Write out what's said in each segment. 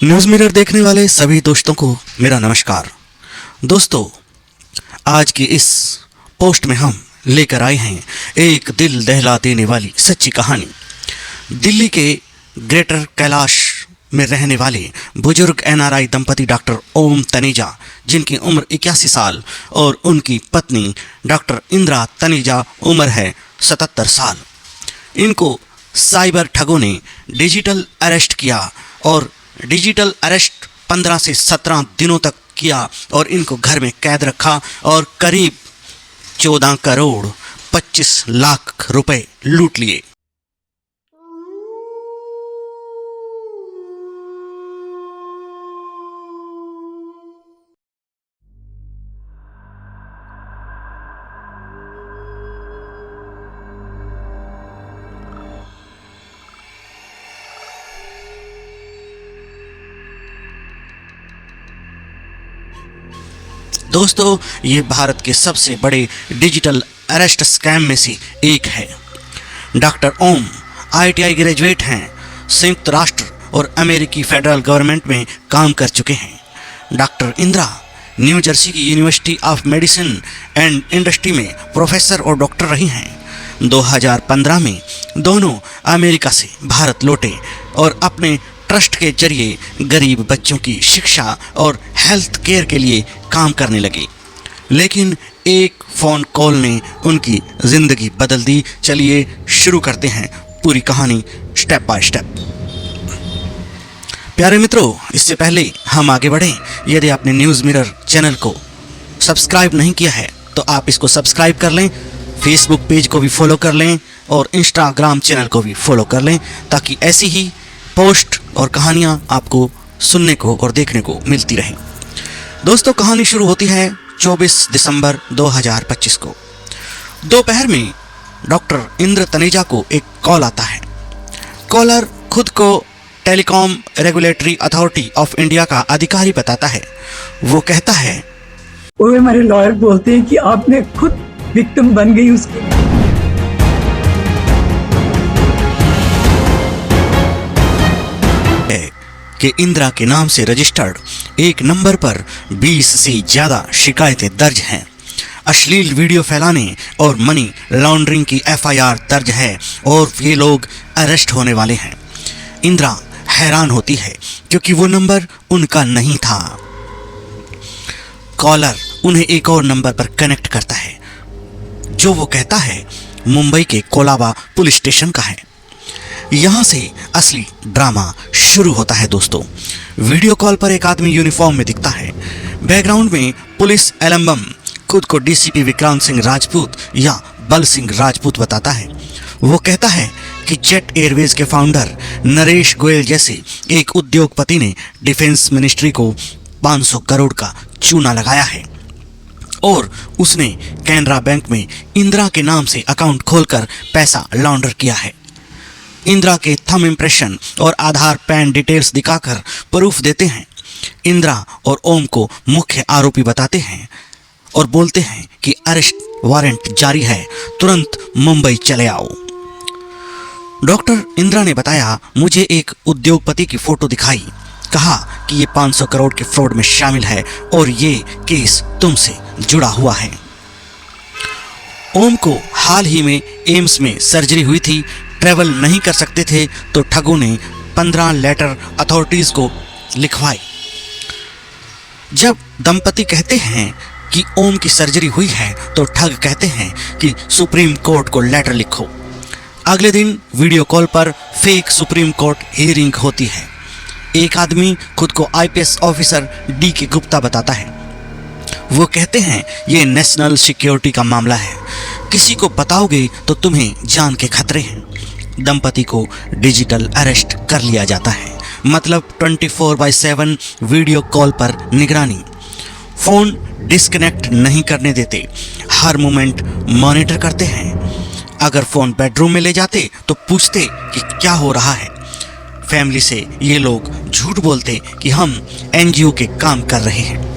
News mirror देखने वाले सभी दोस्तों को मेरा नमस्कार। दोस्तों, आज की इस पोस्ट में हम लेकर आए हैं एक दिल दहला देने वाली सच्ची कहानी। दिल्ली के ग्रेटर कैलाश में रहने वाले बुजुर्ग एनआरआई दंपति डॉक्टर ओम तनेजा, जिनकी उम्र 81 साल और उनकी पत्नी डॉक्टर इंदिरा तनेजा उम्र है 77 साल। इनको साइबर ठगों ने डिजिटल अरेस्ट किया और डिजिटल अरेस्ट 15 से 17 दिनों तक किया और इनको घर में कैद रखा और करीब 14 करोड़ 25 लाख रुपए लूट लिए। दोस्तों, ये भारत के सबसे बड़े डिजिटल अरेस्ट स्कैम में से एक है। डॉक्टर ओम आईटीआई ग्रेजुएट हैं, संयुक्त राष्ट्र और अमेरिकी फेडरल गवर्नमेंट में काम कर चुके हैं। डॉक्टर इंदिरा न्यू जर्सी की university of medicine and industry में प्रोफेसर और डॉक्टर रही हैं। 2015 में दोनों अमेरिका से भारत लौटे और अपने ट्रस्ट के जरिए गरीब बच्चों की शिक्षा और हेल्थ केयर के लिए काम करने लगे। लेकिन एक फ़ोन कॉल ने उनकी ज़िंदगी बदल दी। चलिए शुरू करते हैं पूरी कहानी स्टेप बाय स्टेप। प्यारे मित्रों, इससे पहले हम आगे बढ़ें, यदि आपने न्यूज़ मिरर चैनल को सब्सक्राइब नहीं किया है तो आप इसको सब्सक्राइब कर लें, फेसबुक पेज को भी फॉलो कर लें और इंस्टाग्राम चैनल को भी फॉलो कर लें, ताकि ऐसी ही पोस्ट और कहानियाँ आपको सुनने को और देखने को मिलती रहें। दोस्तों, कहानी शुरू होती है 24 दिसंबर 2025 को। दोपहर में डॉक्टर इंदिरा तनेजा को एक कॉल आता है। कॉलर खुद को telecom regulatory authority of India का अधिकारी बताता है। वो कहता है, वो हमारे लॉयर बोलते हैं कि आपने खुद विक्टिम बन गई उसकी। कि इंदिरा के नाम से रजिस्टर्ड एक नंबर पर 20 से ज़्यादा शिकायतें दर्ज हैं। अश्लील वीडियो फैलाने और मनी लॉन्ड्रिंग की एफआईआर दर्ज है और ये लोग अरेस्ट होने वाले हैं। इंदिरा हैरान होती है क्योंकि वो नंबर उनका नहीं था। कॉलर उन्हें एक और नंबर पर कनेक्ट करता है जो वो कहता है मुंबई के कोलाबा पुलिस स्टेशन का है। यहाँ से असली ड्रामा शुरू होता है। दोस्तों, वीडियो कॉल पर एक आदमी यूनिफॉर्म में दिखता है। बैकग्राउंड में पुलिस एलम्बम खुद को डीसीपी विक्रांत सिंह राजपूत या बल सिंह राजपूत बताता है। वो कहता है कि जेट एयरवेज के फाउंडर नरेश गोयल जैसे एक उद्योगपति ने डिफेंस मिनिस्ट्री को 500 करोड़ का चूना लगाया है और उसने कैनरा बैंक में इंदिरा के नाम से अकाउंट खोलकर पैसा लॉन्डर किया है। इंदिरा के थंब इम्प्रेशन और आधार पैन डिटेल्स दिखाकर प्रूफ देते हैं। इंदिरा और ओम को मुख्य आरोपी बताते हैं और बोलते हैं कि अरेस्ट वारंट जारी है, तुरंत मुंबई चले आओ। डॉक्टर इंदिरा ने बताया, मुझे एक उद्योगपति की फोटो दिखाई, कहा कि ये 500 करोड़ के फ्रॉड में शामिल है और ये केस तुमसे जुड़ा हुआ है। ओम को हाल ही में एम्स में सर्जरी हुई थी, ट्रैवल नहीं कर सकते थे, तो ठगों ने 15 लेटर अथॉरिटीज़ को लिखवाए। जब दंपति कहते हैं कि ओम की सर्जरी हुई है तो ठग कहते हैं कि सुप्रीम कोर्ट को लेटर लिखो। अगले दिन वीडियो कॉल पर फेक सुप्रीम कोर्ट हियरिंग होती है। एक आदमी खुद को आईपीएस ऑफिसर डी के गुप्ता बताता है। वो कहते हैं ये नेशनल सिक्योरिटी का मामला है, किसी को बताओगे तो तुम्हें जान के खतरे हैं। दंपति को डिजिटल अरेस्ट कर लिया जाता है, मतलब 24/7 वीडियो कॉल पर निगरानी। फ़ोन डिस्कनेक्ट नहीं करने देते, हर मोमेंट मॉनिटर करते हैं। अगर फ़ोन बेडरूम में ले जाते तो पूछते कि क्या हो रहा है। फैमिली से ये लोग झूठ बोलते कि हम एनजीओ के काम कर रहे हैं।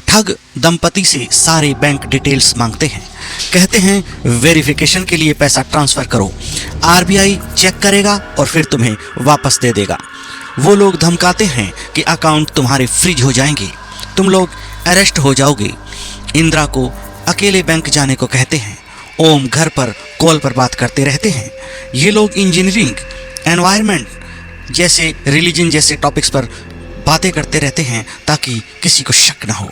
ठग दंपति से सारे बैंक डिटेल्स मांगते हैं, कहते हैं वेरिफिकेशन के लिए पैसा ट्रांसफ़र करो, आरबीआई चेक करेगा और फिर तुम्हें वापस दे देगा। वो लोग धमकाते हैं कि अकाउंट तुम्हारे फ्रीज हो जाएंगे, तुम लोग अरेस्ट हो जाओगे। इंदिरा को अकेले बैंक जाने को कहते हैं। ओम घर पर कॉल पर बात करते रहते हैं। ये लोग इंजीनियरिंग, एनवायरनमेंट जैसे, रिलीजन जैसे टॉपिक्स पर बातें करते रहते हैं ताकि किसी को शक ना हो।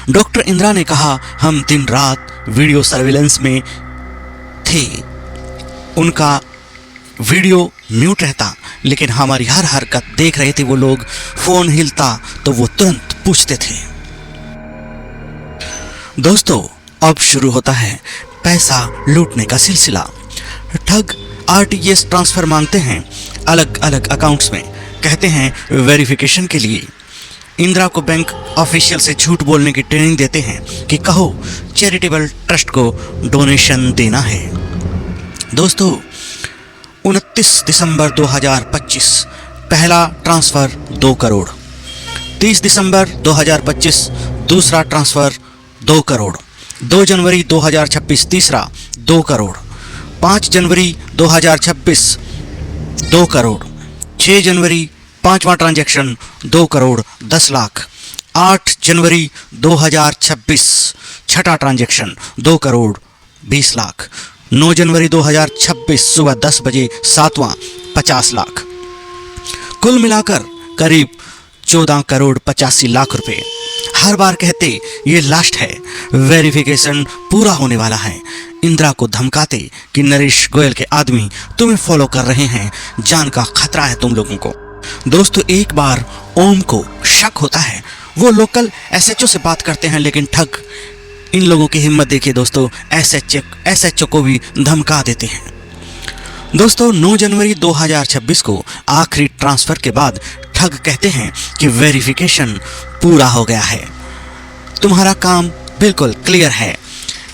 डॉक्टर इंदिरा ने कहा, हम दिन रात वीडियो सर्विलेंस में थे। उनका वीडियो म्यूट रहता, लेकिन हमारी हर हरकत देख रहे थे वो लोग। फोन हिलता तो वो तुरंत पूछते थे। दोस्तों, अब शुरू होता है पैसा लूटने का सिलसिला। ठग आरटीजीएस ट्रांसफर मांगते हैं अलग अलग अकाउंट्स में, कहते हैं वेरिफिकेशन के लिए। इंदिरा को बैंक ऑफिशियल से झूठ बोलने की ट्रेनिंग देते हैं कि कहो चैरिटेबल ट्रस्ट को डोनेशन देना है। दोस्तों, 29 दिसंबर 2025 पहला ट्रांसफ़र 2 करोड़, 30 दिसंबर 2025 दूसरा ट्रांसफ़र 2 करोड़, 2 जनवरी 2026 तीसरा 2 करोड़, 5 जनवरी 2026 2 करोड़, 6 जनवरी पांचवा ट्रांजैक्शन 2 करोड़ 10 लाख, 8 जनवरी 2026 छठा ट्रांजैक्शन 2 करोड़ 20 लाख, 9 जनवरी 2026 सुबह 10 बजे सातवां 50 लाख। कुल मिलाकर करीब 14 करोड़ 85 लाख रुपए। हर बार कहते ये लास्ट है, वेरिफिकेशन पूरा होने वाला है। इंदिरा को धमकाते कि नरेश गोयल के आदमी तुम्हें फॉलो कर रहे हैं, जान का खतरा है तुम लोगों को। दोस्तों, एक बार ओम को शक होता है। वो लोकल एसएचओ से बात करते हैं, लेकिन ठग इन लोगों की हिम्मत देखिए दोस्तों, एसएचओ को भी धमका देते हैं। दोस्तों, 9 जनवरी 2026 को आखिरी ट्रांसफर के बाद ठग कहते हैं कि वेरिफिकेशन पूरा हो गया है, तुम्हारा काम बिल्कुल क्लियर है।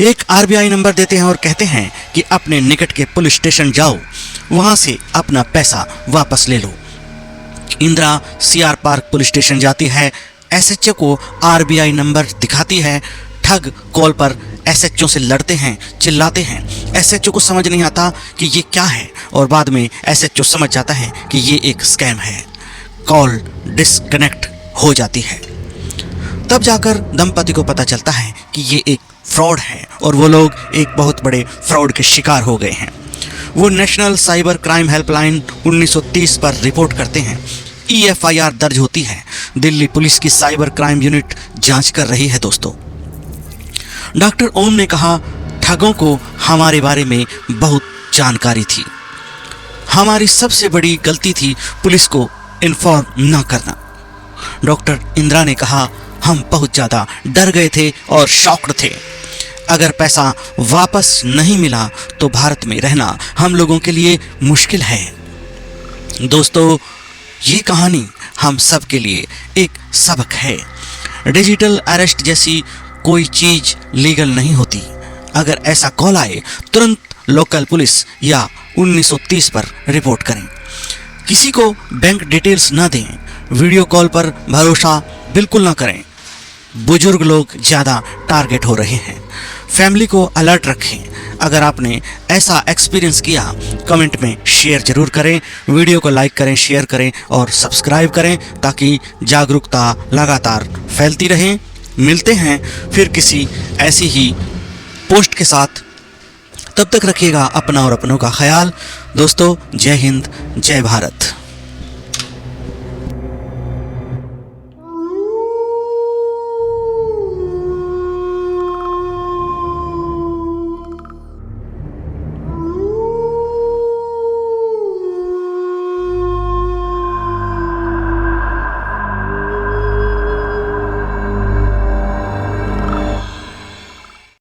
एक आरबीआई नंबर देते हैं और कहते हैं कि अपने निकट के पुलिस स्टेशन जाओ, वहां से अपना पैसा वापस ले लो। Indira CR park police station जाती है, एसएचओ को आरबीआई नंबर दिखाती है। ठग कॉल पर एसएचओ से लड़ते हैं, चिल्लाते हैं। एसएचओ को समझ नहीं आता कि ये क्या है, और बाद में एसएचओ समझ जाता है कि ये एक स्कैम है। कॉल डिस्कनेक्ट हो जाती है। तब जाकर दंपति को पता चलता है कि ये एक फ्रॉड है और वो लोग एक बहुत बड़े फ्रॉड के शिकार हो गए हैं। वो नेशनल साइबर क्राइम हेल्पलाइन 1930 पर रिपोर्ट करते हैं। EFIR दर्ज होती है। दिल्ली पुलिस की साइबर क्राइम यूनिट जांच कर रही है। दोस्तों, डॉक्टर ओम ने कहा, ठगों को हमारे बारे में बहुत जानकारी थी। हमारी सबसे बड़ी गलती थी पुलिस को इन्फॉर्म न करना। डॉक्टर इंदिरा ने कहा, हम बहुत ज़्यादा डर गए थे और शॉक्ड थे। अगर पैसा वापस नहीं मिला तो भारत में रहना हम लोगों के लिए मुश्किल है। दोस्तों, ये कहानी हम सब के लिए एक सबक है। डिजिटल अरेस्ट जैसी कोई चीज़ लीगल नहीं होती। अगर ऐसा कॉल आए, तुरंत लोकल पुलिस या 1930 पर रिपोर्ट करें। किसी को बैंक डिटेल्स ना दें। वीडियो कॉल पर भरोसा बिल्कुल ना करें। बुजुर्ग लोग ज़्यादा टारगेट हो रहे हैं। फैमिली को अलर्ट रखें। अगर आपने ऐसा एक्सपीरियंस किया, कमेंट में शेयर जरूर करें। वीडियो को लाइक करें, शेयर करें और सब्सक्राइब करें ताकि जागरूकता लगातार फैलती रहे। मिलते हैं फिर किसी ऐसी ही पोस्ट के साथ। तब तक रखिएगा अपना और अपनों का ख्याल। दोस्तों, जय हिंद, जय भारत।